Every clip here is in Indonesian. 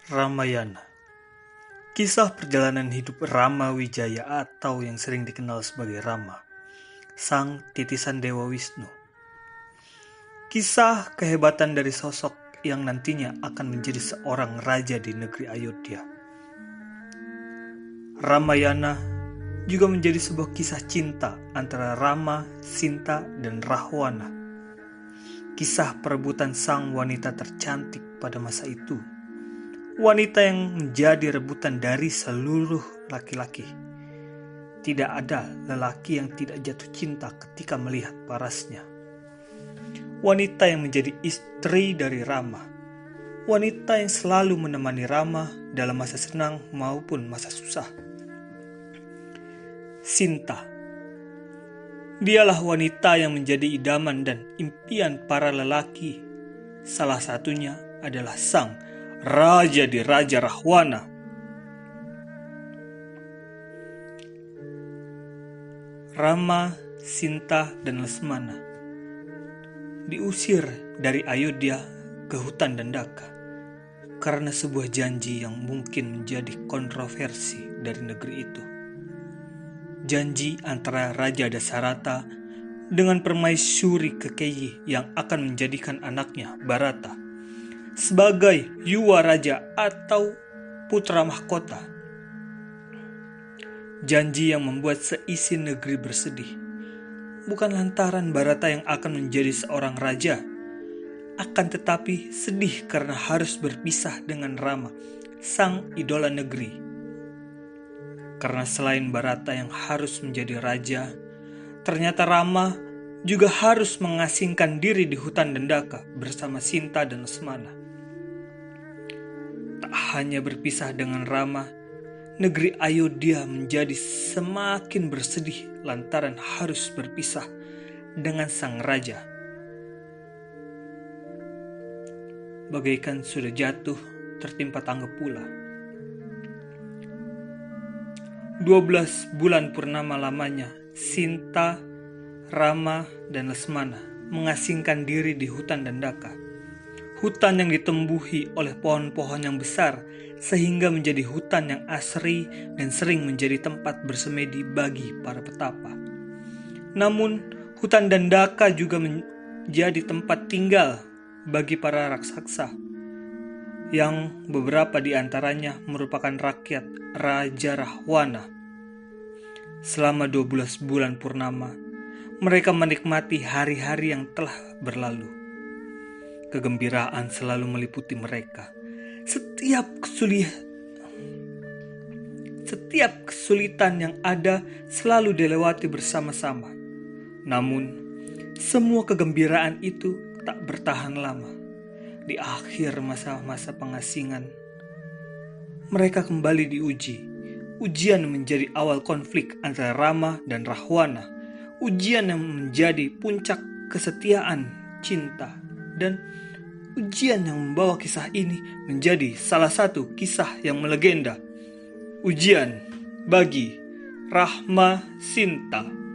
Ramayana. Kisah perjalanan hidup Rama Wijaya atau yang sering dikenal sebagai Rama, sang titisan Dewa Wisnu. Kisah kehebatan dari sosok yang nantinya akan menjadi seorang raja di negeri Ayodhya. Ramayana juga menjadi sebuah kisah cinta antara Rama, Sinta, dan Rahwana. Kisah perebutan sang wanita tercantik pada masa itu. Wanita yang menjadi rebutan dari seluruh laki-laki. Tidak ada lelaki yang tidak jatuh cinta ketika melihat parasnya. Wanita yang menjadi istri dari Rama. Wanita yang selalu menemani Rama dalam masa senang maupun masa susah. Sinta. Dialah wanita yang menjadi idaman dan impian para lelaki. Salah satunya adalah sang raja di Raja Rahwana. Rama, Sinta, dan Lesmana diusir dari Ayodhya ke hutan Dandaka karena sebuah janji yang mungkin menjadi kontroversi dari negeri itu. Janji antara Raja Dasarata dengan permaisuri Kekeyi yang akan menjadikan anaknya Bharata sebagai Yuwa Raja atau putra mahkota. Janji yang membuat seisi negeri bersedih. Bukan lantaran Bharata yang akan menjadi seorang raja, akan tetapi sedih karena harus berpisah dengan Rama, sang idola negeri. Karena selain Bharata yang harus menjadi raja, ternyata Rama juga harus mengasingkan diri di hutan Dandaka bersama Sinta dan Lesmana. Tak hanya berpisah dengan Rama, negeri Ayodhya menjadi semakin bersedih lantaran harus berpisah dengan sang raja. Bagaikan sudah jatuh tertimpa tangga pula. 12 bulan purnama lamanya, Sinta, Rama, dan Lesmana mengasingkan diri di hutan Dandaka. Hutan yang ditembuhi oleh pohon-pohon yang besar sehingga menjadi hutan yang asri dan sering menjadi tempat bersemedi bagi para petapa. Namun, hutan Dandaka juga menjadi tempat tinggal bagi para raksasa, yang beberapa di antaranya merupakan rakyat Raja Rahwana. Selama 12 bulan purnama, mereka menikmati hari-hari yang telah berlalu. Kegembiraan selalu meliputi mereka. Setiap kesulitan yang ada selalu dilewati bersama-sama. Namun, semua kegembiraan itu tak bertahan lama. Di akhir masa-masa pengasingan, mereka kembali diuji. Ujian menjadi awal konflik antara Rama dan Rahwana. Ujian yang menjadi puncak kesetiaan cinta. Dan ujian yang membawa kisah ini menjadi salah satu kisah yang melegenda. Ujian bagi Rama Sinta.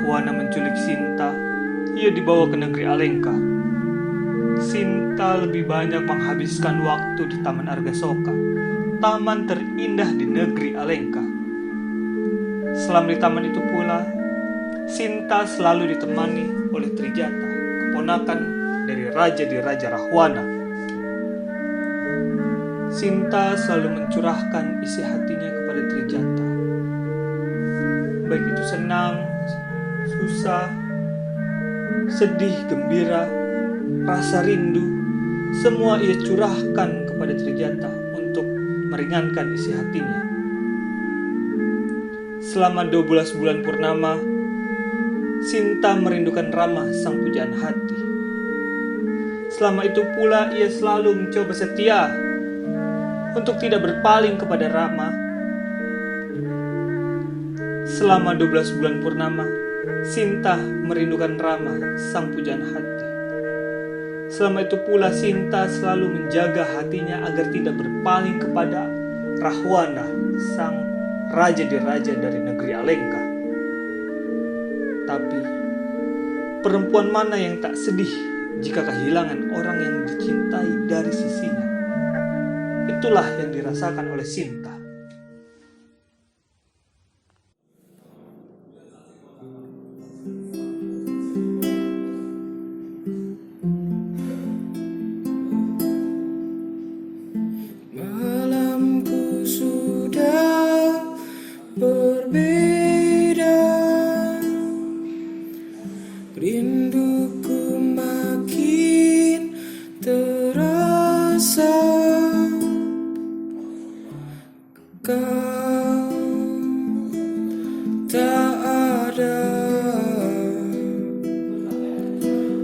Rahwana menculik Sinta, ia dibawa ke negeri Alengka. Sinta lebih banyak menghabiskan waktu di Taman Argasoka, taman terindah di negeri Alengka. Selama di taman itu pula, Sinta selalu ditemani oleh Trijata, keponakan dari raja di Raja Rahwana. Sinta selalu mencurahkan isi hatinya kepada Trijata, baik itu senang, susah, sedih, gembira, rasa rindu, semua ia curahkan kepada Trijata untuk meringankan isi hatinya. Selama 12 bulan purnama, Sinta merindukan Rama, sang pujaan hati. Selama itu pula ia selalu mencoba setia untuk tidak berpaling kepada Rama. Selama 12 bulan purnama, Sinta merindukan Rama, sang pujaan hati. Selama itu pula Sinta selalu menjaga hatinya agar tidak berpaling kepada Rahwana, sang raja di raja dari negeri Alengka. Tapi perempuan mana yang tak sedih jika kehilangan orang yang dicintai dari sisinya? Itulah yang dirasakan oleh Sinta. Malamku sudah berbeda, rinduku makin terasa. Kau tak ada,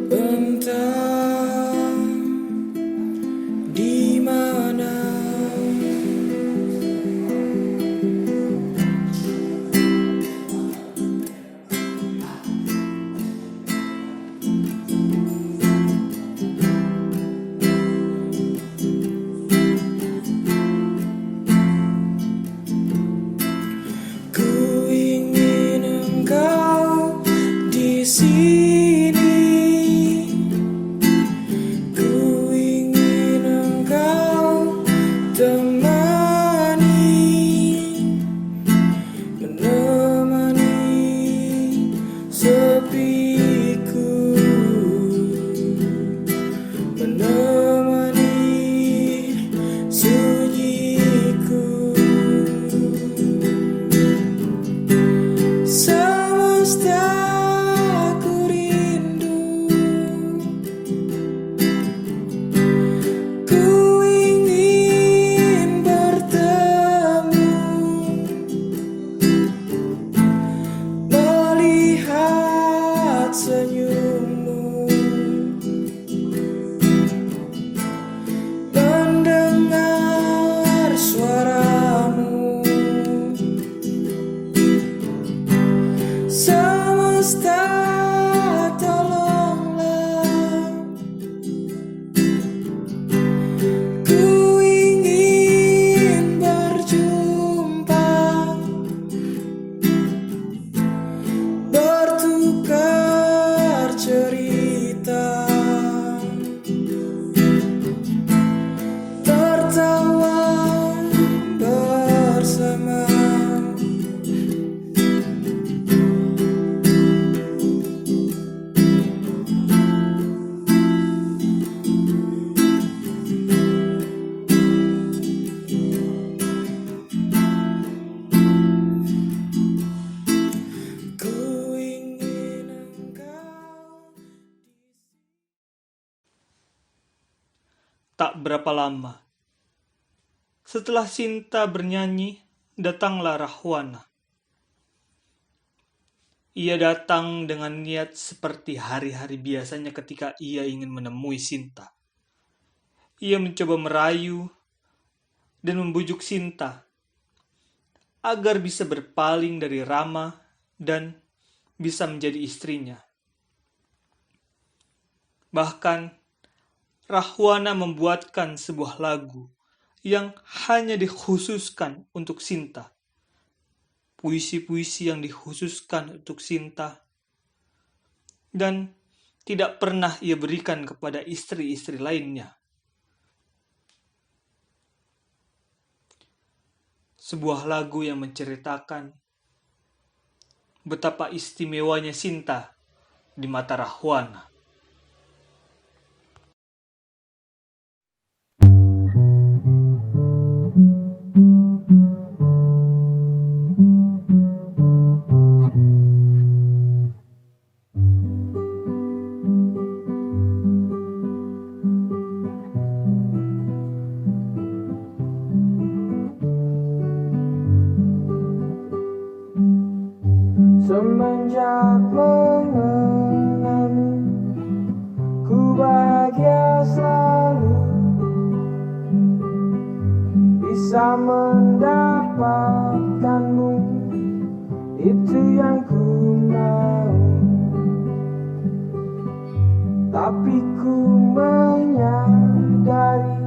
entah di mana. Ku ingin engkau di sini, ku ingin engkau temani, menemani sepiku, menemani sunyiku. Semesta ku rindu, ku ingin bertemu, melihat senyummu, mendengar suaramu. Semesta tolonglah, ku ingin berjumpa, bertukar cerita, tertawa bersama. Ku ingin engkau. Tak berapa lama setelah Sinta bernyanyi, datanglah Rahwana. Ia datang dengan niat seperti hari-hari biasanya ketika ia ingin menemui Sinta. Ia mencoba merayu dan membujuk Sinta agar bisa berpaling dari Rama dan bisa menjadi istrinya. Bahkan Rahwana membuatkan sebuah lagu yang hanya dikhususkan untuk Sinta. Puisi-puisi yang dikhususkan untuk Sinta dan tidak pernah ia berikan kepada istri-istri lainnya. Sebuah lagu yang menceritakan betapa istimewanya Sinta di mata Rahwana. Semenjak mengenalmu, ku bahagia selalu. Bisa mendapatkanmu, itu yang ku mau. Tapi ku menyadari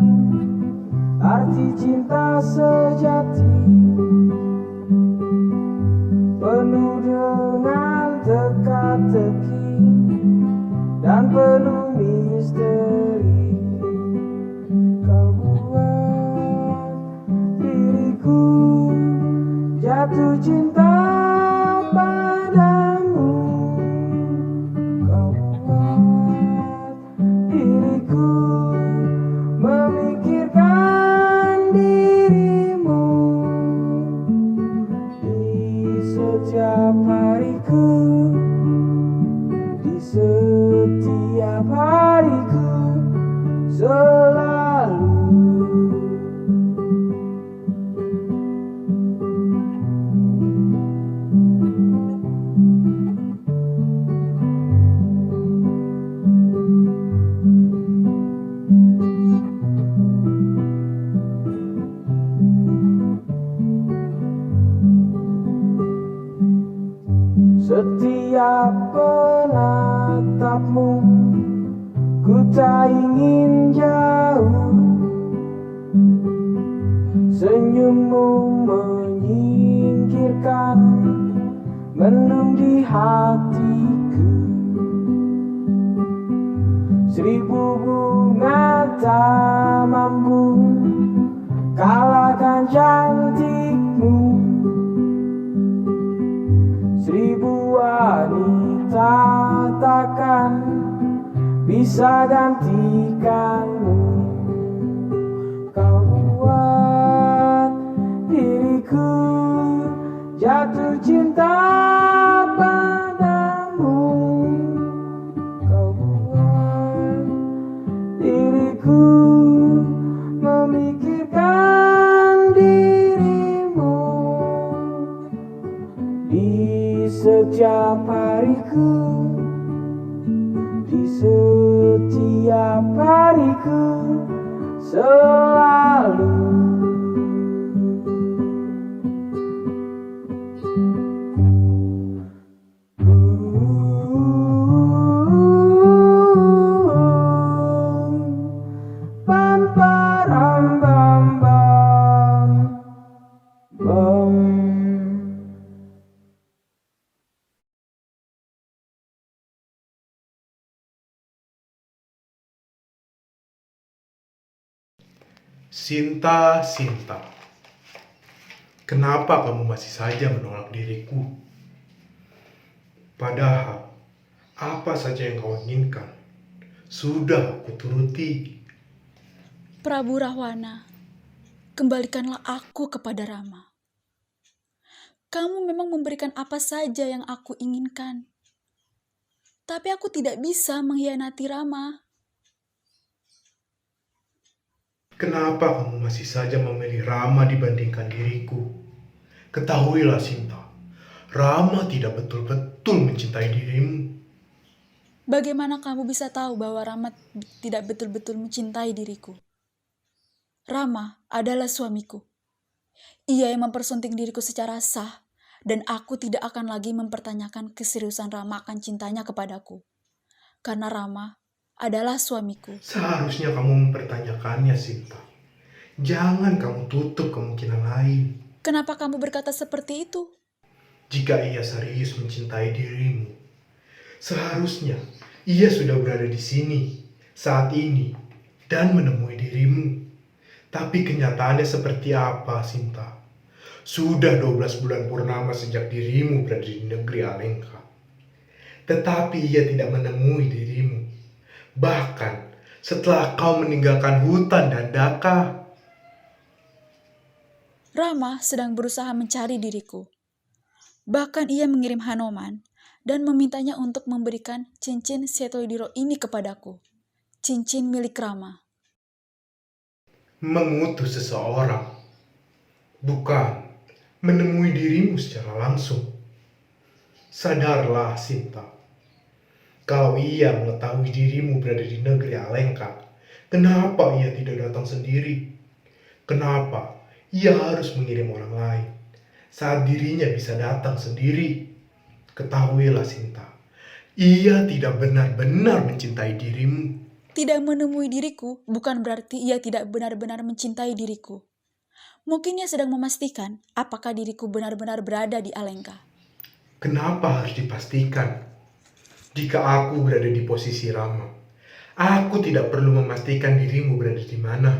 arti cinta sejati, penuh dengan teka-teki dan penuh misteri. Kau buat diriku jatuh cinta padamu. Kau buat diriku memikirkan dirimu di setiap hariku, di setiap hariku selalu. Setiap menatapmu, ku tak ingin jauh. Senyummu menyingkirkan mendung di hatiku. Seribu bunga tak mampu kalahkan cantikmu. Seribu wanita takkan bisa gantikanmu. Kau buat diriku jatuh cinta padamu. Kau buat diriku memikirkan dirimu di setiap hariku, di setiap hariku selalu. Bam param bam bam bam. Sinta, Sinta, kenapa kamu masih saja menolak diriku? Padahal, apa saja yang kau inginkan, sudah aku turuti. Prabu Rahwana, kembalikanlah aku kepada Rama. Kamu memang memberikan apa saja yang aku inginkan. Tapi aku tidak bisa mengkhianati Rama. Kenapa kamu masih saja memilih Rama dibandingkan diriku? Ketahuilah Sinta, Rama tidak betul-betul mencintai dirimu. Bagaimana kamu bisa tahu bahwa Rama tidak betul-betul mencintai diriku? Rama adalah suamiku. Ia yang mempersunting diriku secara sah, dan aku tidak akan lagi mempertanyakan keseriusan Rama akan cintanya kepadaku. Karena Rama adalah suamiku. Seharusnya kamu mempertanyakannya, Sinta. Jangan kamu tutup kemungkinan lain. Kenapa kamu berkata seperti itu? Jika ia serius mencintai dirimu, Seharusnya ia sudah berada di sini saat ini dan menemui dirimu. Tapi kenyataannya seperti apa, Sinta? Sudah 12 bulan purnama sejak dirimu berada di negeri Alengka. Tetapi ia tidak menemui dirimu. Bahkan setelah kau meninggalkan hutan dan Daka. Rama sedang berusaha mencari diriku. Bahkan ia mengirim Hanoman dan memintanya untuk memberikan cincin Setolidiro ini kepadaku. Cincin milik Rama. Mengutus seseorang, bukan menemui dirimu secara langsung. Sadarlah, Sinta. Kalau ia mengetahui dirimu berada di negeri Alengka, kenapa ia tidak datang sendiri? Kenapa ia harus mengirim orang lain saat dirinya bisa datang sendiri? Ketahuilah, Sinta, ia tidak benar-benar mencintai dirimu. Tidak menemui diriku bukan berarti ia tidak benar-benar mencintai diriku. Mungkin ia sedang memastikan apakah diriku benar-benar berada di Alengka. Kenapa harus dipastikan? Jika aku berada di posisi Rama, aku tidak perlu memastikan dirimu berada di mana.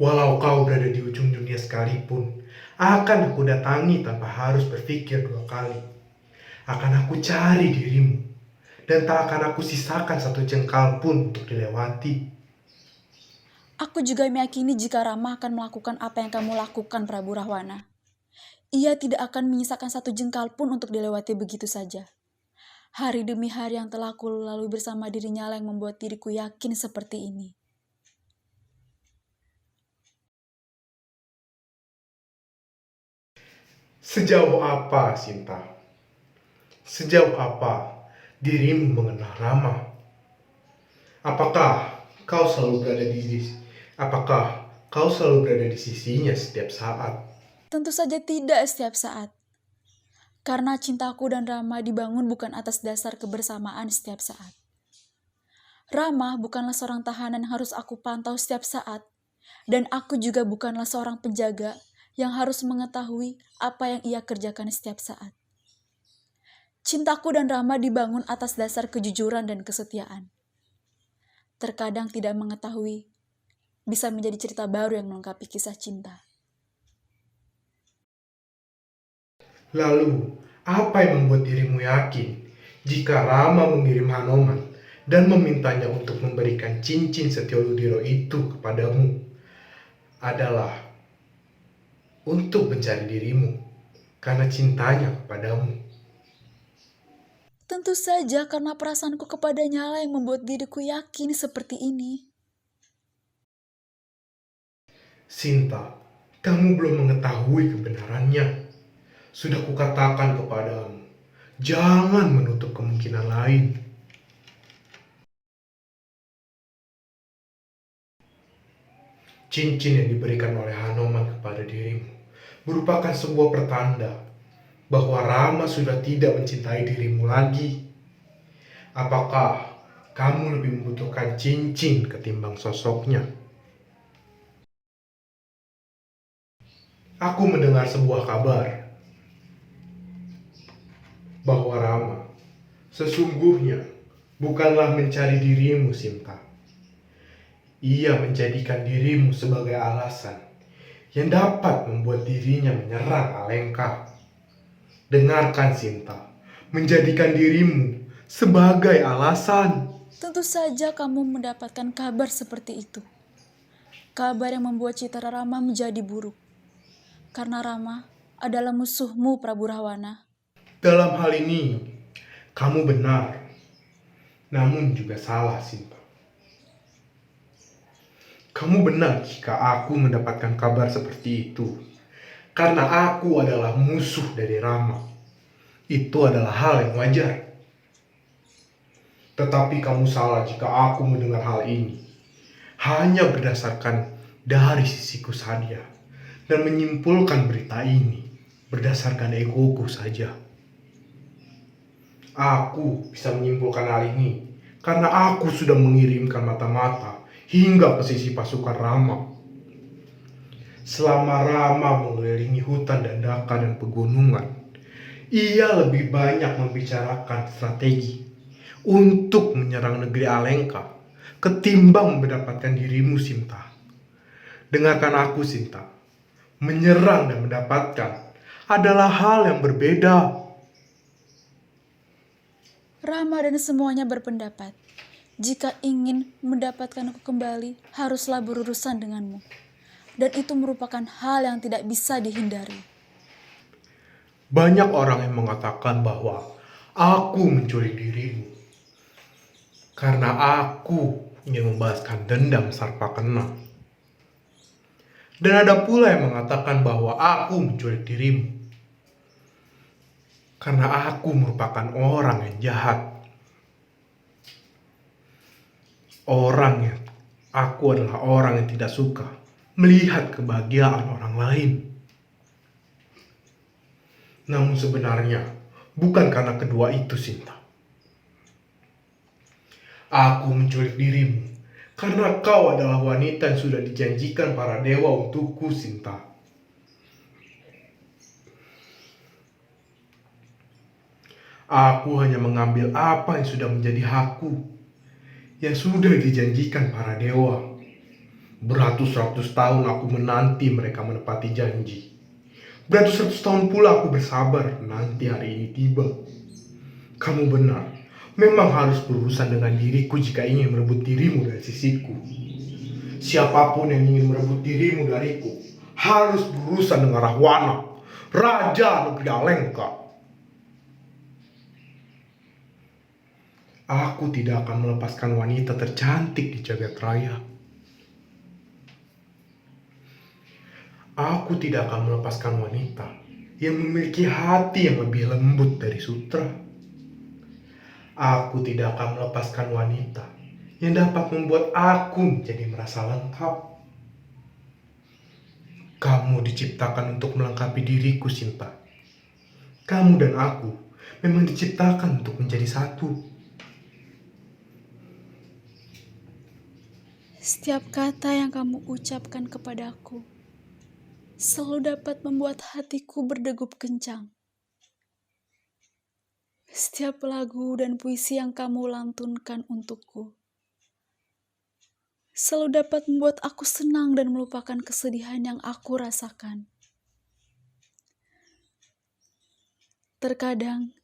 Walau kau berada di ujung dunia sekalipun, akan aku datangi tanpa harus berpikir 2 kali. Akan aku cari dirimu, dan tak akan aku sisakan satu jengkal pun untuk dilewati. Aku juga meyakini jika Rama akan melakukan apa yang kamu lakukan, Prabu Rahwana. Ia tidak akan menyisakan satu jengkal pun untuk dilewati begitu saja. Hari demi hari yang telah aku lalui bersama dirinya lah yang membuat diriku yakin seperti ini. Sejauh apa, Sinta? Sejauh apa dirimu mengenal Rama? Apakah kau selalu berada di sisinya setiap saat? Tentu saja tidak setiap saat. Karena cintaku dan Rama dibangun bukan atas dasar kebersamaan setiap saat. Rama bukanlah seorang tahanan yang harus aku pantau setiap saat. Dan aku juga bukanlah seorang penjaga yang harus mengetahui apa yang ia kerjakan setiap saat. Cintaku dan Rama dibangun atas dasar kejujuran dan kesetiaan. Terkadang tidak mengetahui bisa menjadi cerita baru yang melengkapi kisah cinta. Lalu, apa yang membuat dirimu yakin jika Rama mengirim Hanoman dan memintanya untuk memberikan cincin Setolidiro itu kepadamu adalah untuk mencari dirimu karena cintanya kepadamu? Tentu saja karena perasaanku kepadanya lah yang membuat diriku yakin seperti ini. Sinta, kamu belum mengetahui kebenarannya. Sudah kukatakan kepadamu, jangan menutup kemungkinan lain. Cincin yang diberikan oleh Hanoman kepada dirimu merupakan sebuah pertanda bahwa Rama sudah tidak mencintai dirimu lagi. Apakah kamu lebih membutuhkan cincin ketimbang sosoknya? Aku mendengar sebuah kabar bahwa Rama sesungguhnya bukanlah mencari dirimu, Sinta. Ia menjadikan dirimu sebagai alasan yang dapat membuat dirinya menyerang Alengka. Dengarkan, Sinta, menjadikan dirimu sebagai alasan. Tentu saja kamu mendapatkan kabar seperti itu. Kabar yang membuat citra Rama menjadi buruk. Karena Rama adalah musuhmu, Prabu Rahwana. Dalam hal ini, kamu benar. Namun juga salah, Sinta. Kamu benar jika aku mendapatkan kabar seperti itu. Karena aku adalah musuh dari Rama. Itu adalah hal yang wajar. Tetapi kamu salah jika aku mendengar hal ini hanya berdasarkan dari sisiku saja dan menyimpulkan berita ini berdasarkan egoku saja. Aku bisa menyimpulkan hal ini karena aku sudah mengirimkan mata-mata hingga ke sisi pasukan Rama. Selama Rama mengelilingi hutan dan Daka dan pegunungan, Ia lebih banyak membicarakan strategi untuk menyerang negeri Alengka ketimbang mendapatkan dirimu, Sinta. Dengarkan aku, Sinta. Menyerang dan mendapatkan adalah hal yang berbeda. Rama dan semuanya berpendapat, jika ingin mendapatkan aku kembali, haruslah berurusan denganmu. Dan itu merupakan hal yang tidak bisa dihindari. Banyak orang yang mengatakan bahwa aku menculik dirimu karena aku ingin membalaskan dendam Sarpakena. Dan ada pula yang mengatakan bahwa aku menculik dirimu karena aku merupakan orang yang jahat. Aku adalah orang yang tidak suka melihat kebahagiaan orang lain. Namun sebenarnya bukan karena kedua itu, Sinta. Aku menculik dirimu karena kau adalah wanita yang sudah dijanjikan para dewa untukku, Sinta. Aku hanya mengambil apa yang sudah menjadi hakku, yang sudah dijanjikan para dewa. Beratus-ratus tahun aku menanti mereka menepati janji. Beratus-ratus tahun pula aku bersabar nanti hari ini tiba. Kamu benar, memang harus berurusan dengan diriku jika ingin merebut dirimu dari sisiku. Siapapun yang ingin merebut dirimu dariku harus berurusan dengan Rahwana, Raja Negeri Alengka. Aku tidak akan melepaskan wanita tercantik di jagat raya. Aku tidak akan melepaskan wanita yang memiliki hati yang lebih lembut dari sutra. Aku tidak akan melepaskan wanita yang dapat membuat aku menjadi merasa lengkap. Kamu diciptakan untuk melengkapi diriku, Sinta. Kamu dan aku memang diciptakan untuk menjadi satu. Setiap kata yang kamu ucapkan kepadaku selalu dapat membuat hatiku berdegup kencang. Setiap lagu dan puisi yang kamu lantunkan untukku selalu dapat membuat aku senang dan melupakan kesedihan yang aku rasakan. Terkadang,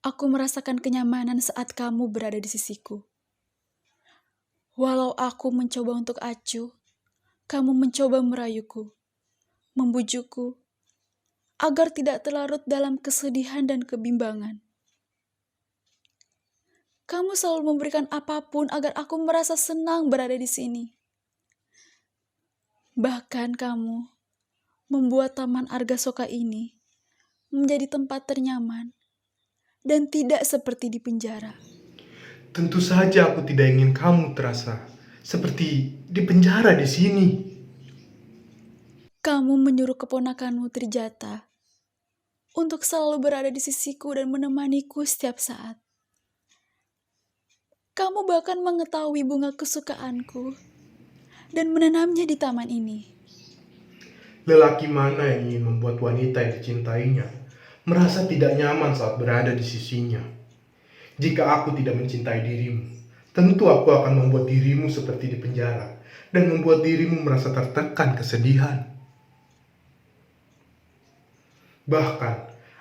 aku merasakan kenyamanan saat kamu berada di sisiku. Walau aku mencoba untuk acuh, kamu mencoba merayuku, membujukku, agar tidak terlarut dalam kesedihan dan kebimbangan. Kamu selalu memberikan apapun agar aku merasa senang berada di sini. Bahkan kamu membuat Taman Argasoka ini menjadi tempat ternyaman dan tidak seperti di penjara. Tentu saja aku tidak ingin kamu terasa seperti di penjara di sini. Kamu menyuruh keponakanmu Trijata untuk selalu berada di sisiku dan menemaniku setiap saat. Kamu bahkan mengetahui bunga kesukaanku dan menanamnya di taman ini. Lelaki mana yang ingin membuat wanita yang dicintainya merasa tidak nyaman saat berada di sisinya? Jika aku tidak mencintai dirimu, tentu aku akan membuat dirimu seperti di penjara dan membuat dirimu merasa tertekan kesedihan. Bahkan,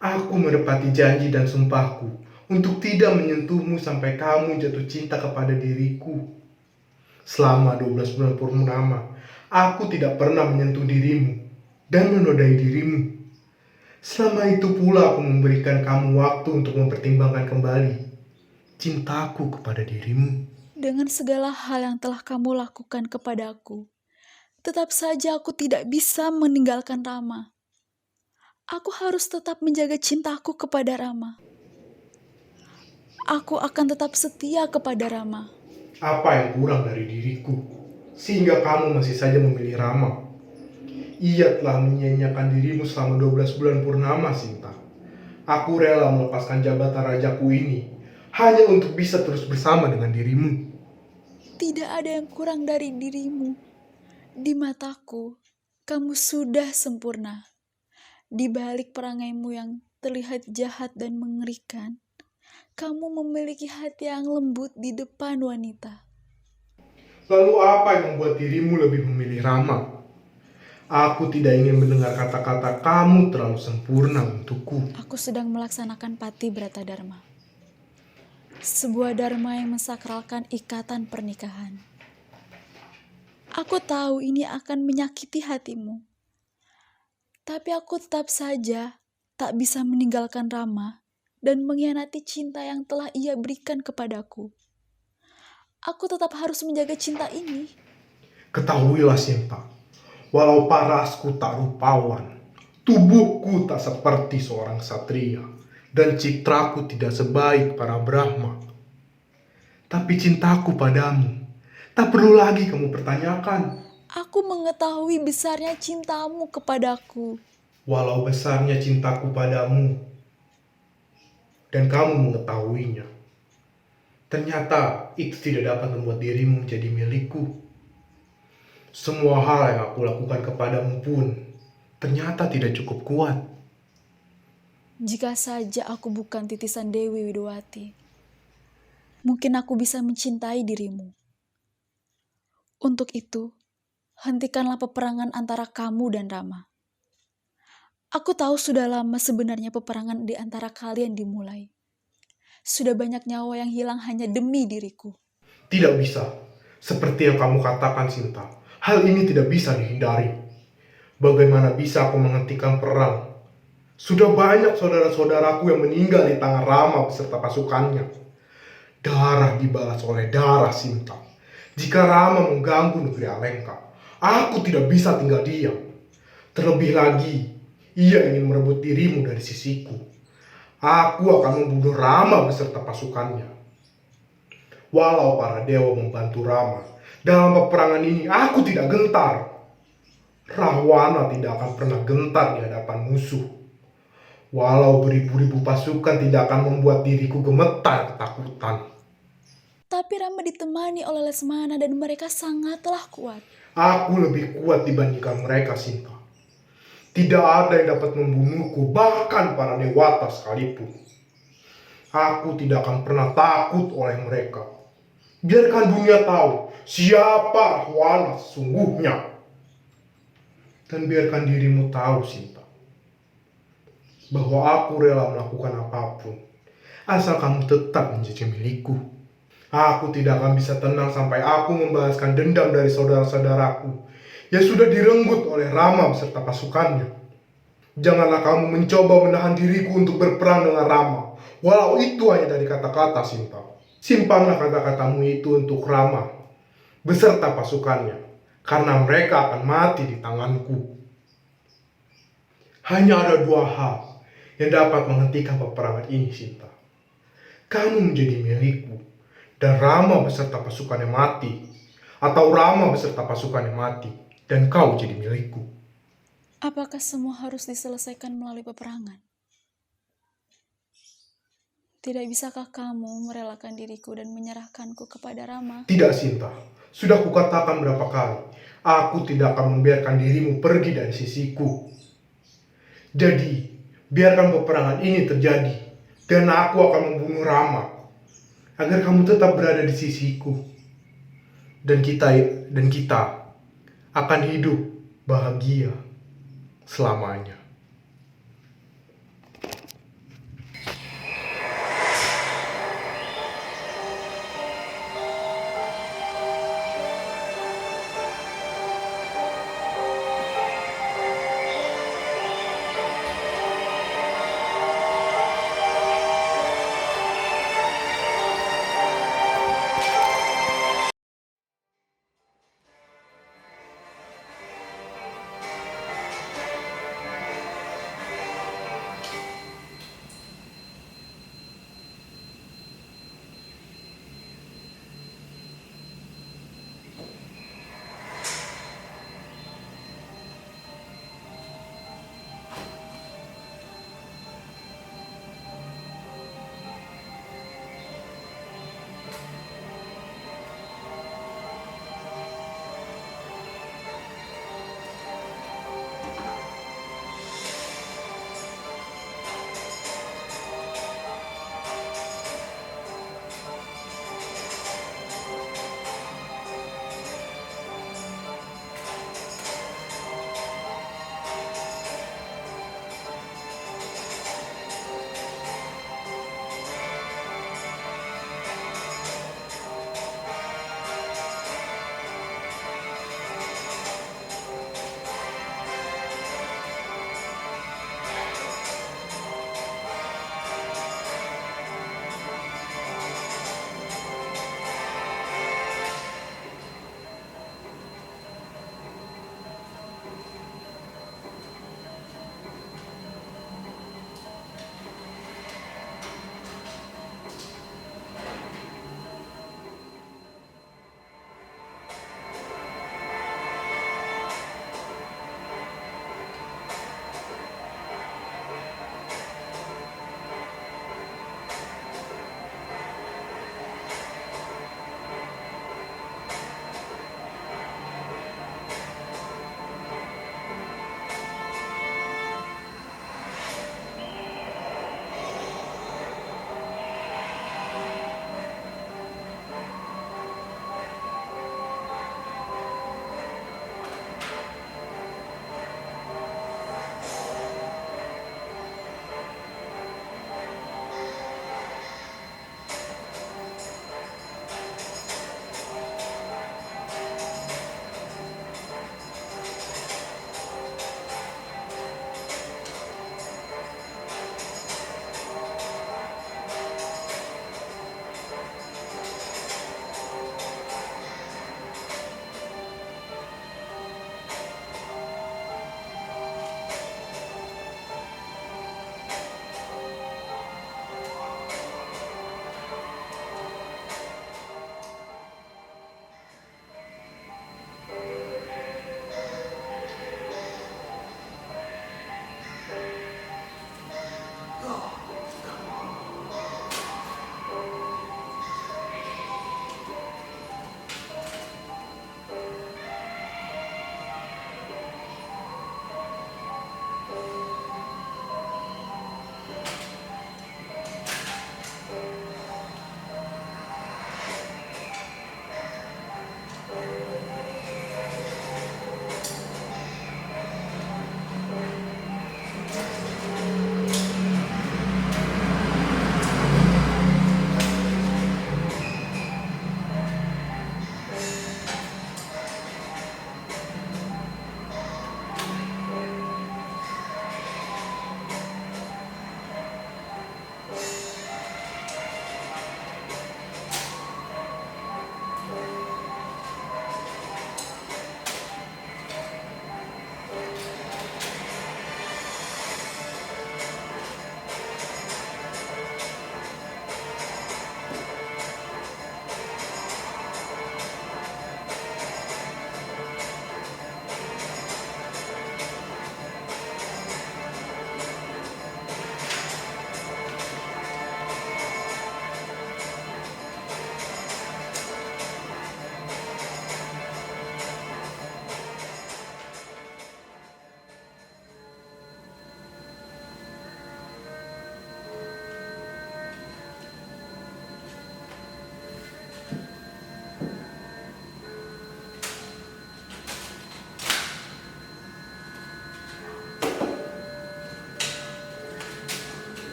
aku menepati janji dan sumpahku untuk tidak menyentuhmu sampai kamu jatuh cinta kepada diriku. Selama 12 bulan purnama, aku tidak pernah menyentuh dirimu dan menodai dirimu. Selama itu pula aku memberikan kamu waktu untuk mempertimbangkan kembali cintaku kepada dirimu. Dengan segala hal yang telah kamu lakukan kepadaku, tetap saja aku tidak bisa meninggalkan Rama. Aku harus tetap menjaga cintaku kepada Rama. Aku akan tetap setia kepada Rama. Apa yang kurang dari diriku sehingga kamu masih saja memilih Rama? Ia telah menyia-nyiakan dirimu selama 12 bulan purnama, Sinta. Aku rela melepaskan jabatan rajaku ini hanya untuk bisa terus bersama dengan dirimu. Tidak ada yang kurang dari dirimu. Di mataku, kamu sudah sempurna. Di balik perangaimu yang terlihat jahat dan mengerikan, kamu memiliki hati yang lembut di depan wanita. Lalu apa yang membuat dirimu lebih memilih Rama? Aku tidak ingin mendengar kata-kata kamu terlalu sempurna untukku. Aku sedang melaksanakan Pati Brata Dharma. Sebuah dharma yang mensakralkan ikatan pernikahan. Aku tahu ini akan menyakiti hatimu. Tapi aku tetap saja tak bisa meninggalkan Rama dan mengkhianati cinta yang telah ia berikan kepadaku. Aku tetap harus menjaga cinta ini. Ketahuilah Sinta, walau parasku tak rupawan, tubuhku tak seperti seorang satria, dan citraku tidak sebaik para Brahma. Tapi cintaku padamu tak perlu lagi kamu pertanyakan. Aku mengetahui besarnya cintamu kepadaku. Walau besarnya cintaku padamu, dan kamu mengetahuinya, ternyata itu tidak dapat membuat dirimu menjadi milikku. Semua hal yang aku lakukan kepadamu pun ternyata tidak cukup kuat. Jika saja aku bukan titisan Dewi Widowati, mungkin aku bisa mencintai dirimu. Untuk itu, hentikanlah peperangan antara kamu dan Rama. Aku tahu sudah lama sebenarnya peperangan di antara kalian dimulai. Sudah banyak nyawa yang hilang hanya demi diriku. Tidak bisa. Seperti yang kamu katakan, Sinta. Hal ini tidak bisa dihindari. Bagaimana bisa aku menghentikan perang? Sudah banyak saudara-saudaraku yang meninggal di tangan Rama beserta pasukannya. Darah dibalas oleh darah, Sinta. Jika Rama mengganggu negeri Alengka, aku tidak bisa tinggal diam. Terlebih lagi, ia ingin merebut dirimu dari sisiku. Aku akan membunuh Rama beserta pasukannya. Walau para dewa membantu Rama dalam peperangan ini, aku tidak gentar. Rahwana tidak akan pernah gentar di hadapan musuh. Walau beribu-ribu pasukan tidak akan membuat diriku gemetar ketakutan. Tapi Rama ditemani oleh Lesmana dan mereka sangatlah kuat. Aku lebih kuat dibandingkan mereka, Sinta. Tidak ada yang dapat membunuhku, bahkan para dewata sekalipun. Aku tidak akan pernah takut oleh mereka. Biarkan dunia tahu siapa Rahwana sesungguhnya. Dan biarkan dirimu tahu, Sinta, bahwa aku rela melakukan apapun, asal kamu tetap menjadi milikku. Aku tidak akan bisa tenang sampai aku membalaskan dendam dari saudara-saudaraku yang sudah direnggut oleh Rama beserta pasukannya. Janganlah kamu mencoba menahan diriku untuk berperang dengan Rama, walau itu hanya dari kata-kata, Sinta. Simpanlah kata-katamu itu untuk Rama beserta pasukannya, karena mereka akan mati di tanganku. Hanya ada dua hal yang dapat menghentikan peperangan ini, Sinta. Kamu menjadi milikku, dan Rama beserta pasukannya mati, atau Rama beserta pasukannya mati, dan kau jadi milikku. Apakah semua harus diselesaikan melalui peperangan? Tidak bisakah kamu merelakan diriku dan menyerahkanku kepada Rama? Tidak, Sinta. Sudah kukatakan berapa kali, aku tidak akan membiarkan dirimu pergi dari sisiku. Jadi, biarkan peperangan ini terjadi, dan aku akan membunuh Rama, agar kamu tetap berada di sisiku. Dan kita akan hidup bahagia selamanya.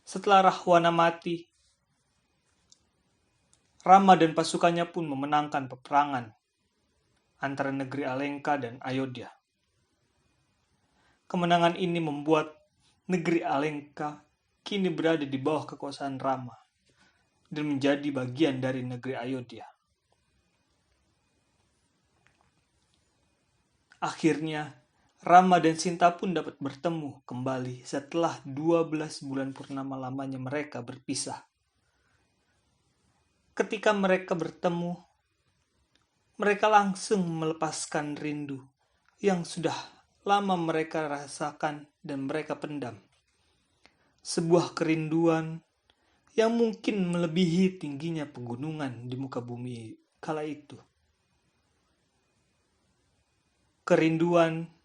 Setelah Rahwana mati, Rama dan pasukannya pun memenangkan peperangan antara negeri Alengka dan Ayodhya. Kemenangan ini membuat negeri Alengka kini berada di bawah kekuasaan Rama dan menjadi bagian dari negeri Ayodhya. Akhirnya, Rama dan Sinta pun dapat bertemu kembali setelah 12 bulan purnama lamanya mereka berpisah. Ketika mereka bertemu, mereka langsung melepaskan rindu yang sudah lama mereka rasakan dan mereka pendam. Sebuah kerinduan yang mungkin melebihi tingginya pegunungan di muka bumi kala itu. Kerinduan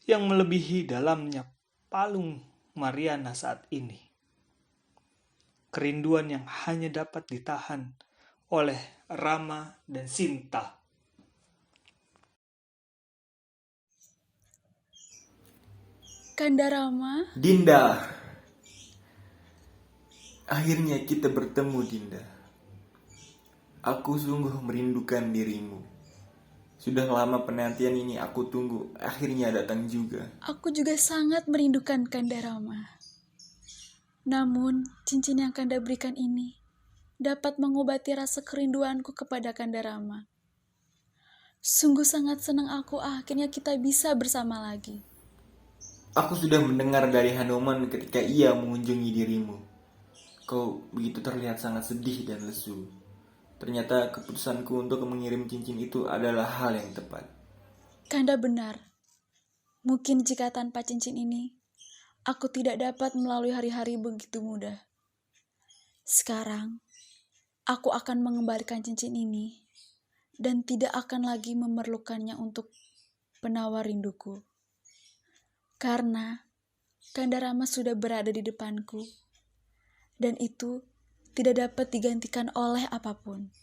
yang melebihi dalamnya Palung Mariana saat ini. Kerinduan yang hanya dapat ditahan oleh Rama dan Sinta. Kanda Rama, Dinda, akhirnya kita bertemu, Dinda. Aku sungguh merindukan dirimu. Sudah lama penantian ini aku tunggu, akhirnya datang juga. aku juga sangat merindukan Kanda Rama. Namun, cincin yang Kanda berikan ini dapat mengobati rasa kerinduanku kepada Kanda Rama. Sungguh sangat senang aku akhirnya kita bisa bersama lagi. Aku sudah mendengar dari Hanuman ketika ia mengunjungi dirimu. Kau begitu terlihat sangat sedih dan lesu. Ternyata keputusanku untuk mengirim cincin itu adalah hal yang tepat. Kanda benar. Mungkin jika tanpa cincin ini, aku tidak dapat melalui hari-hari begitu mudah. Sekarang, aku akan mengembalikan cincin ini dan tidak akan lagi memerlukannya untuk penawar rinduku. Karena Kanda Rama sudah berada di depanku, dan itu tidak dapat digantikan oleh apapun.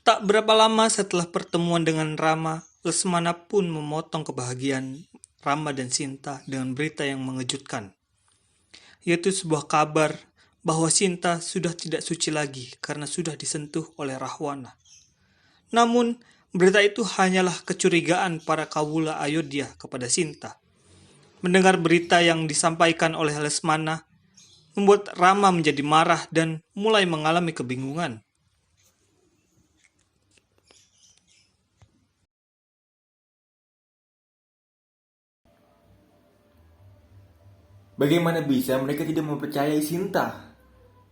Tak berapa lama setelah pertemuan dengan Rama, Lesmana pun memotong kebahagiaan Rama dan Sinta dengan berita yang mengejutkan, yaitu sebuah kabar bahwa Sinta sudah tidak suci lagi karena sudah disentuh oleh Rahwana. Namun, berita itu hanyalah kecurigaan para kawula Ayodhya kepada Sinta. Mendengar berita yang disampaikan oleh Lesmana, membuat Rama menjadi marah dan mulai mengalami kebingungan. Bagaimana bisa mereka tidak mempercayai Sinta?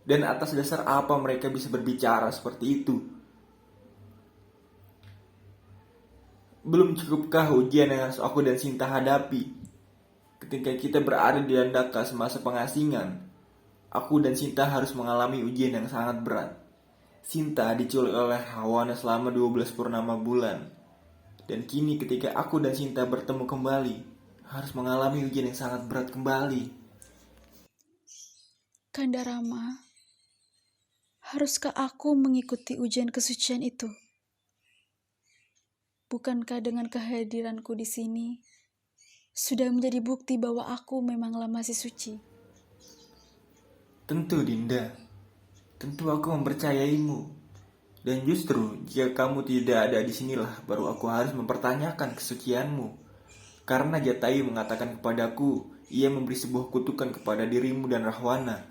Dan atas dasar apa mereka bisa berbicara seperti itu? Belum cukupkah ujian yang harus aku dan Sinta hadapi? Ketika kita berada di Dandaka semasa pengasingan, aku dan Sinta harus mengalami ujian yang sangat berat. Sinta diculik oleh Rahwana selama 12 purnama bulan. Dan kini ketika aku dan Sinta bertemu kembali, harus mengalami ujian yang sangat berat kembali. Kanda Rama, haruskah aku mengikuti ujian kesucian itu? Bukankah dengan kehadiranku di sini sudah menjadi bukti bahwa aku memanglah masih suci? Tentu, Dinda. Tentu aku mempercayaimu. Dan justru jika kamu tidak ada di sinilah baru aku harus mempertanyakan kesucianmu. Karena Jatayu mengatakan kepadaku, ia memberi sebuah kutukan kepada dirimu dan Rahwana.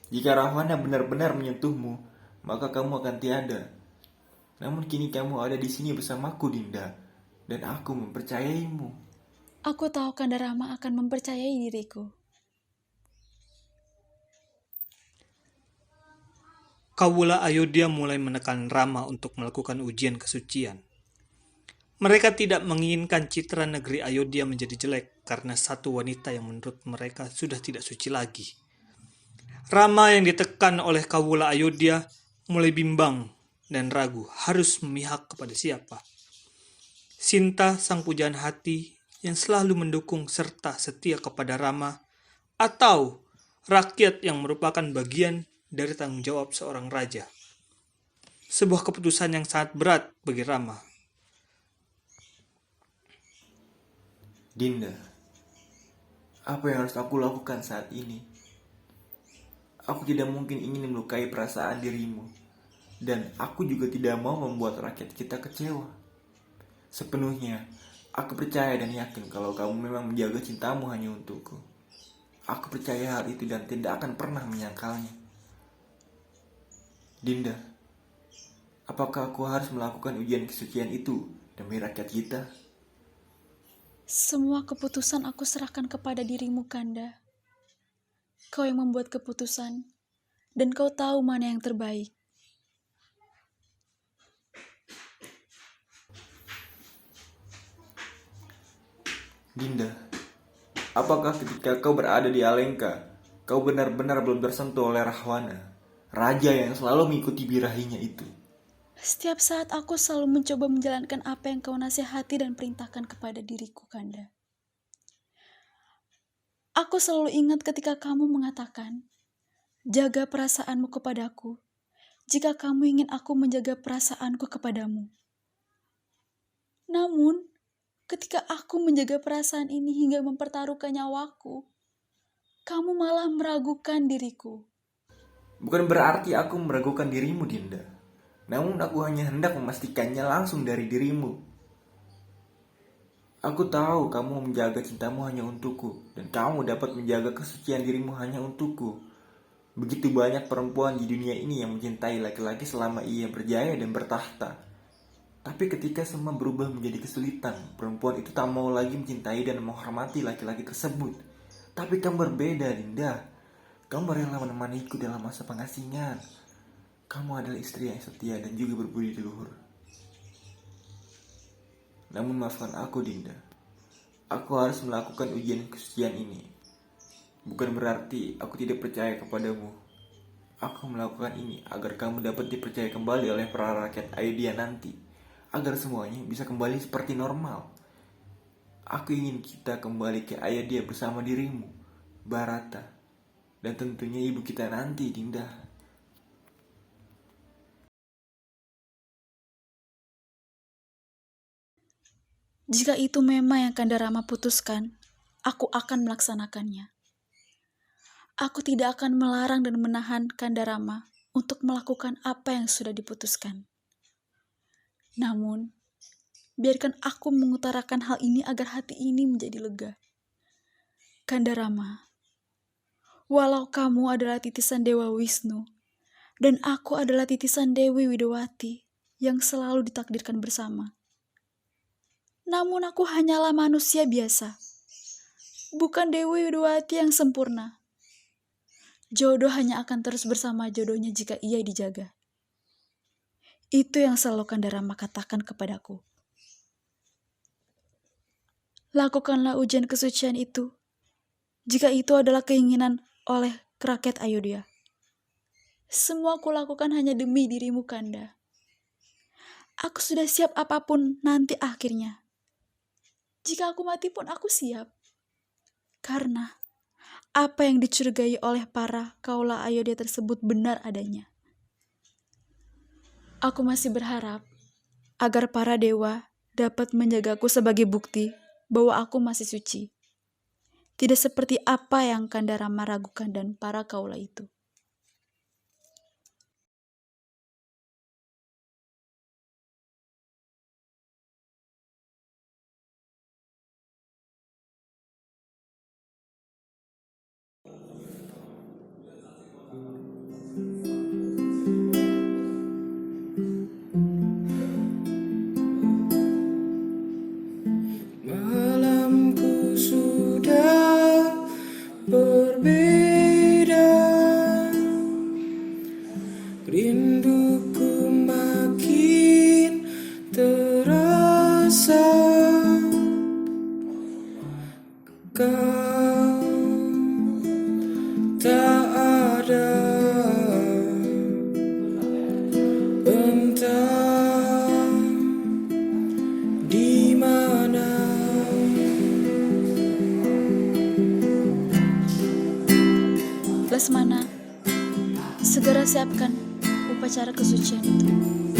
Jika Rahwana benar-benar menyentuhmu, maka kamu akan tiada. Namun kini kamu ada di sini bersamaku, Dinda, dan aku mempercayaimu. Aku tahu Kanda Rama akan mempercayai diriku. Kawula Ayodhya mulai menekan Rama untuk melakukan ujian kesucian. Mereka tidak menginginkan citra negeri Ayodhya menjadi jelek karena satu wanita yang menurut mereka sudah tidak suci lagi. Rama yang ditekan oleh Kawula Ayodhya mulai bimbang dan ragu harus memihak kepada siapa. Sinta, sang pujaan hati yang selalu mendukung serta setia kepada Rama, atau rakyat yang merupakan bagian dari tanggung jawab seorang raja. Sebuah keputusan yang sangat berat bagi Rama. Dinda, apa yang harus aku lakukan saat ini? Aku tidak mungkin ingin melukai perasaan dirimu, dan aku juga tidak mau membuat rakyat kita kecewa. Sepenuhnya, aku percaya dan yakin kalau kamu memang menjaga cintamu hanya untukku. Aku percaya hal itu dan tidak akan pernah menyangkalnya. Dinda, apakah aku harus melakukan ujian kesucian itu demi rakyat kita? Semua keputusan aku serahkan kepada dirimu, Kanda. Kau yang membuat keputusan, dan kau tahu mana yang terbaik. Dinda, apakah ketika kau berada di Alengka, kau benar-benar belum tersentuh oleh Rahwana, raja yang selalu mengikuti birahinya itu? Setiap saat aku selalu mencoba menjalankan apa yang kau nasihati dan perintahkan kepada diriku, Kanda. Aku selalu ingat ketika kamu mengatakan, jaga perasaanmu kepadaku, jika kamu ingin aku menjaga perasaanku kepadamu. Namun, ketika aku menjaga perasaan ini hingga mempertaruhkan nyawaku, kamu malah meragukan diriku. Bukan berarti aku meragukan dirimu, Dinda. Namun aku hanya hendak memastikannya langsung dari dirimu. Aku tahu kamu menjaga cintamu hanya untukku, dan kamu dapat menjaga kesucian dirimu hanya untukku. Begitu banyak perempuan di dunia ini yang mencintai laki-laki selama ia berjaya dan bertahta. Tapi ketika semua berubah menjadi kesulitan, perempuan itu tak mau lagi mencintai dan menghormati laki-laki tersebut. Tapi kamu berbeda, Dinda. Kamu rela menemaniku dalam masa pengasingan. Kamu adalah istri yang setia dan juga berbudi luhur. Namun maafkan aku, Dinda. Aku harus melakukan ujian kesucian ini. Bukan berarti aku tidak percaya kepadamu. Aku melakukan ini agar kamu dapat dipercaya kembali oleh para rakyat Ayodhya nanti, agar semuanya bisa kembali seperti normal. Aku ingin kita kembali ke Ayodhya bersama dirimu, Bharata, dan tentunya ibu kita nanti, Dinda. Jika itu memang yang Kanda Rama putuskan, aku akan melaksanakannya. Aku tidak akan melarang dan menahan Kanda Rama untuk melakukan apa yang sudah diputuskan. Namun, biarkan aku mengutarakan hal ini agar hati ini menjadi lega. Kanda Rama, walau kamu adalah titisan Dewa Wisnu, dan aku adalah titisan Dewi Widowati yang selalu ditakdirkan bersama. Namun aku hanyalah manusia biasa, bukan Dewi Widowati yang sempurna. Jodoh hanya akan terus bersama jodohnya jika ia dijaga. Itu yang selalu Kanda Rama katakan kepadaku. Lakukanlah ujian kesucian itu, jika itu adalah keinginan oleh rakyat Ayodhya. Semua aku lakukan hanya demi dirimu, Kanda. Aku sudah siap apapun nanti akhirnya. Jika aku mati pun aku siap. Karena apa yang dicurigai oleh para kaula Ayodhya tersebut benar adanya. Aku masih berharap agar para dewa dapat menjagaku sebagai bukti bahwa aku masih suci. Tidak seperti apa yang Kanda Rama ragukan dan para kaula itu. Malamku sudah berbeda, rinduku makin terasa. Kau tak ada, entah di mana. Lesmana, segera siapkan upacara kesucian itu.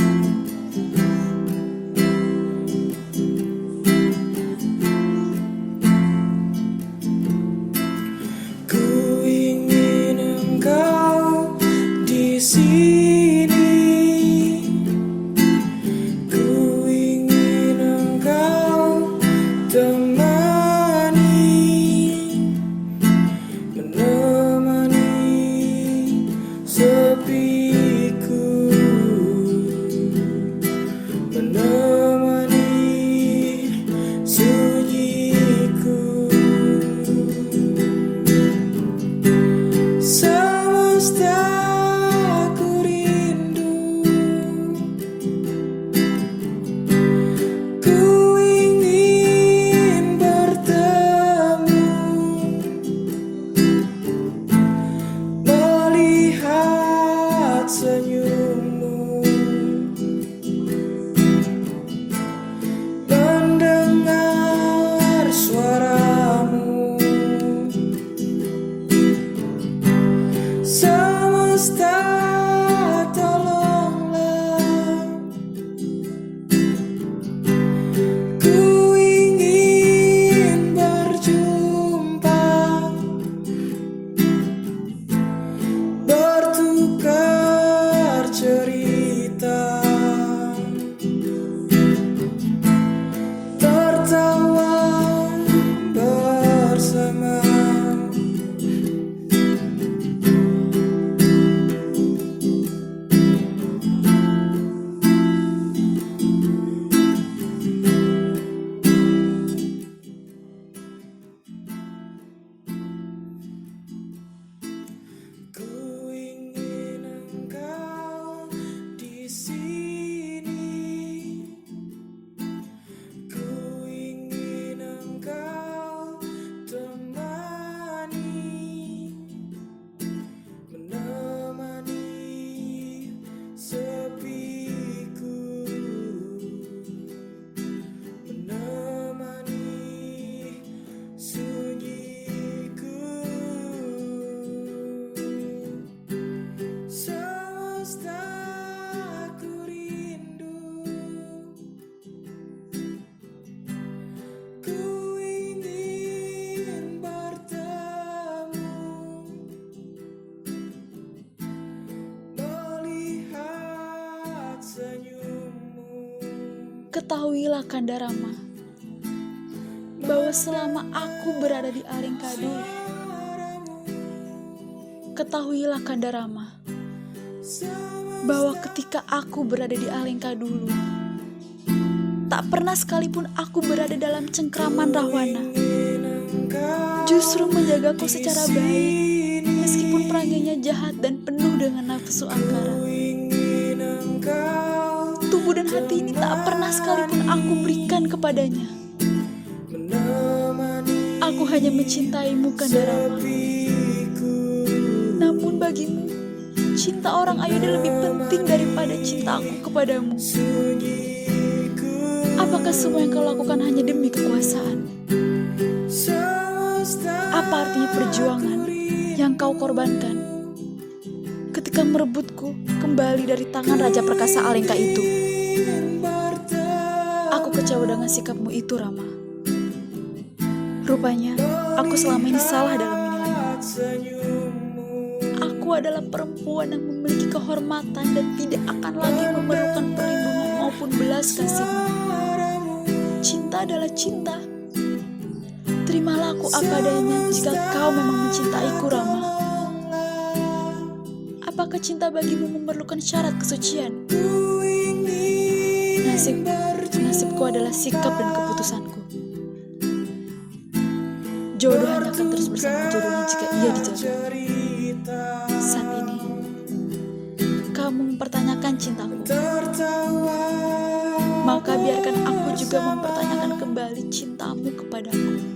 Ketahuilah Kanda Rama, bahwa selama aku berada di Alengka dulu, ketahuilah Kanda Rama, bahwa ketika aku berada di Alengka dulu, tak pernah sekalipun aku berada dalam cengkraman Rahwana. Justru menjagaku secara baik, meskipun perangainya jahat dan penuh dengan nafsu angkara. Tubuh dan hati ini tak pernah sekalipun aku berikan kepadanya. Aku hanya mencintaimu Kanda Rama. Namun bagimu, cinta orang Ayodhya lebih penting daripada cintaku kepadamu. Apakah semua yang kau lakukan hanya demi kekuasaan? Apa artinya perjuangan yang kau korbankan ketika merebutku kembali dari tangan Raja Perkasa Alengka itu? Aku kecewa dengan sikapmu itu, Rama. Rupanya, aku selama ini salah dalam menilaimu. Aku adalah perempuan yang memiliki kehormatan dan tidak akan lagi memerlukan perlindungan maupun belas kasihmu. Cinta adalah cinta. Terimalah aku apa adanya jika kau memang mencintaiku, Rama. Apakah cinta bagimu memerlukan syarat kesucian? Nasibku adalah sikap dan keputusanku. Jodoh hanya akan terus bersama jodohnya jika ia dijaga. Saat ini, kamu mempertanyakan cintaku. Maka biarkan aku juga mempertanyakan kembali cintamu kepadaku.